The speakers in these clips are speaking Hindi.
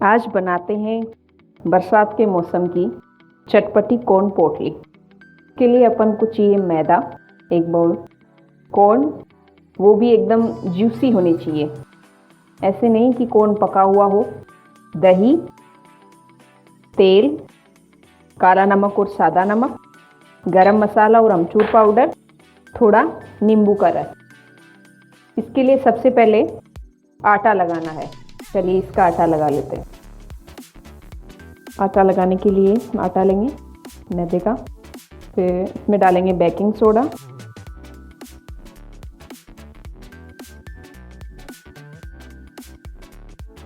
आज बनाते हैं बरसात के मौसम की चटपटी कॉर्न पोटली। के लिए अपन को चाहिए मैदा, एक बाउल कॉर्न, वो भी एकदम जूसी होनी चाहिए, ऐसे नहीं कि कॉर्न पका हुआ हो। दही, तेल, काला नमक और सादा नमक, गरम मसाला और अमचूर पाउडर, थोड़ा नींबू का रस। इसके लिए सबसे पहले आटा लगाना है। चलिए इसका आटा लगा लेते हैं। आटा लगाने के लिए आटा लेंगे मैदे का, फिर इसमें डालेंगे बेकिंग सोडा,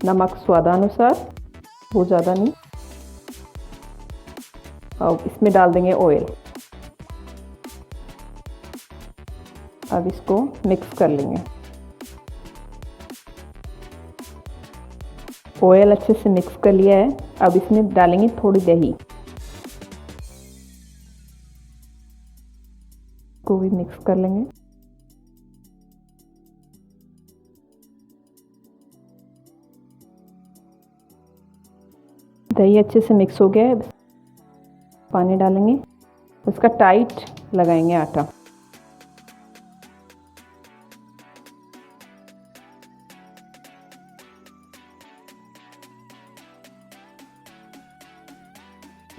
नमक स्वादानुसार, बहुत ज़्यादा नहीं। अब इसमें डाल देंगे ऑयल। अब इसको मिक्स कर लेंगे। ऑयल अच्छे से मिक्स कर लिया है। अब इसमें डालेंगे थोड़ी दही, को भी मिक्स कर लेंगे। दही अच्छे से मिक्स हो गया है। पानी डालेंगे, उसका टाइट लगाएंगे आटा।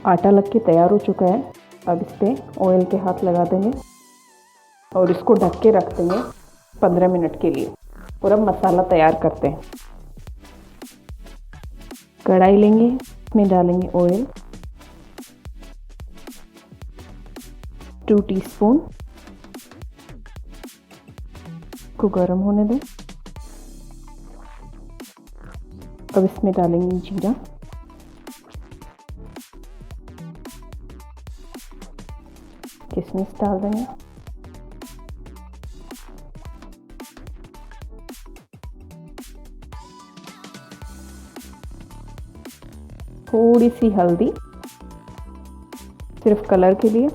आटा लग के तैयार हो चुका है। अब इस पर ऑयल के हाथ लगा देंगे और इसको ढक के रख देंगे 15 मिनट के लिए। और अब मसाला तैयार करते हैं। कढ़ाई लेंगे, इसमें डालेंगे ऑयल, 2 टीस्पून को गर्म होने दें। अब इसमें डालेंगे जीरा, किशमिश डाल देंगे, थोड़ी सी हल्दी सिर्फ कलर के लिए।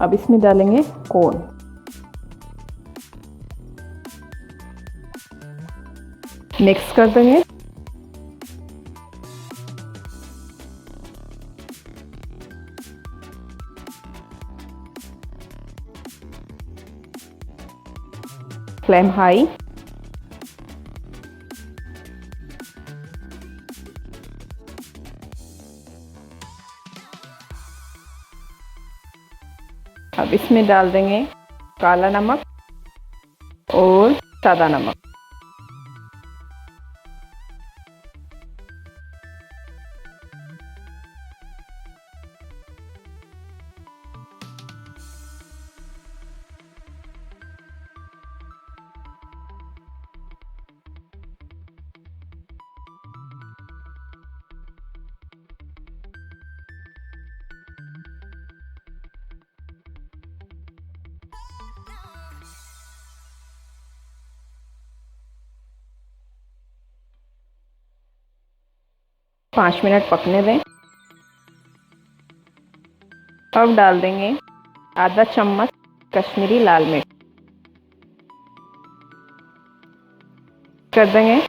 अब इसमें डालेंगे कॉर्न, मिक्स कर देंगे। Flame high. अब इसमें डाल देंगे काला नमक और सादा नमक। पाँच मिनट पकने दें। अब डाल देंगे आधा चम्मच कश्मीरी लाल मिर्च, कर देंगे।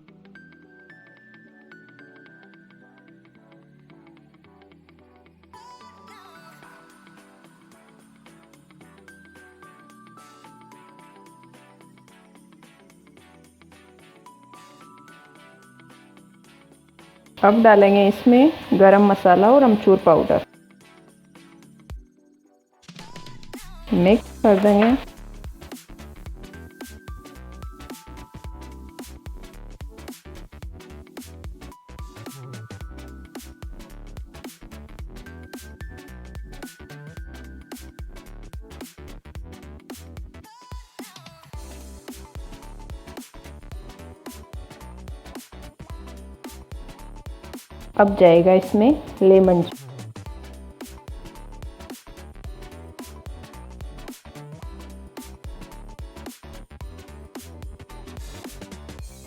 अब डालेंगे इसमें गरम मसाला और अमचूर पाउडर, मिक्स कर देंगे। अब जाएगा इसमें लेमन जूस।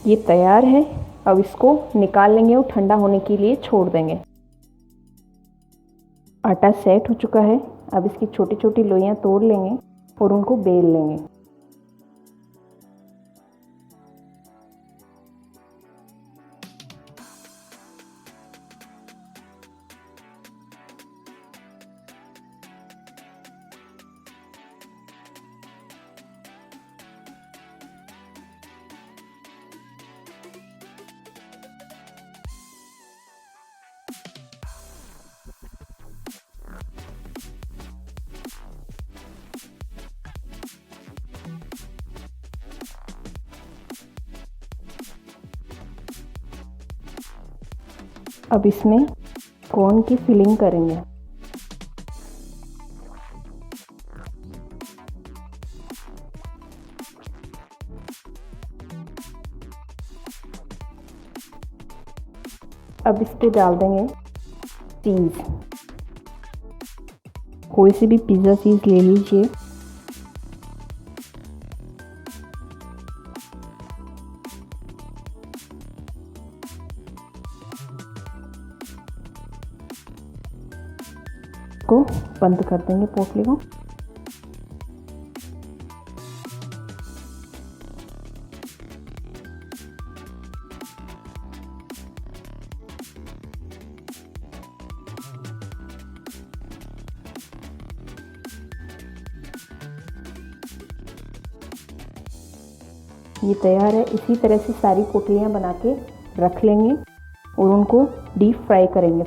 ये तैयार है। अब इसको निकाल लेंगे और ठंडा होने के लिए छोड़ देंगे। आटा सेट हो चुका है। अब इसकी छोटी छोटी लोइयां तोड़ लेंगे और उनको बेल लेंगे। अब इसमें कॉर्न की फिलिंग करेंगे। अब इस पे डाल देंगे चीज़। कोई सी भी पिज़्ज़ा चीज़ ले लीजिए। को बंद कर देंगे पोटली को। ये तैयार है। इसी तरह से सारी पोटलियाँ बना के रख लेंगे और उनको डीप फ्राई करेंगे।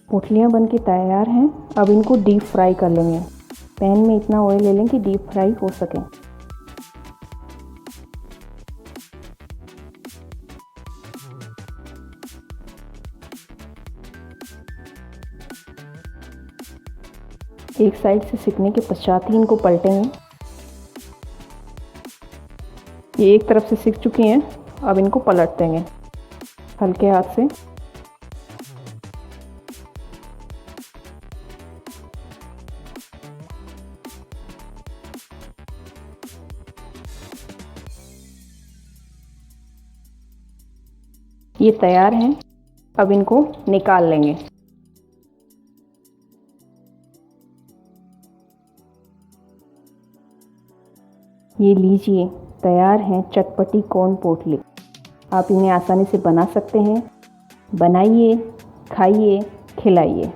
पोटलियाँ बन के तैयार हैं। अब इनको डीप फ्राई कर लेंगे। पैन में इतना ऑयल ले लें कि डीप फ्राई हो सके। एक साइड से सिकने के पश्चात ही इनको पलटेंगे। ये एक तरफ से सिक चुकी हैं। अब इनको पलट देंगे हल्के हाथ से। ये तैयार हैं। अब इनको निकाल लेंगे। ये लीजिए, तैयार हैं चटपटी कॉर्न पोटली। आप इन्हें आसानी से बना सकते हैं। बनाइए, खाइए, खिलाइए।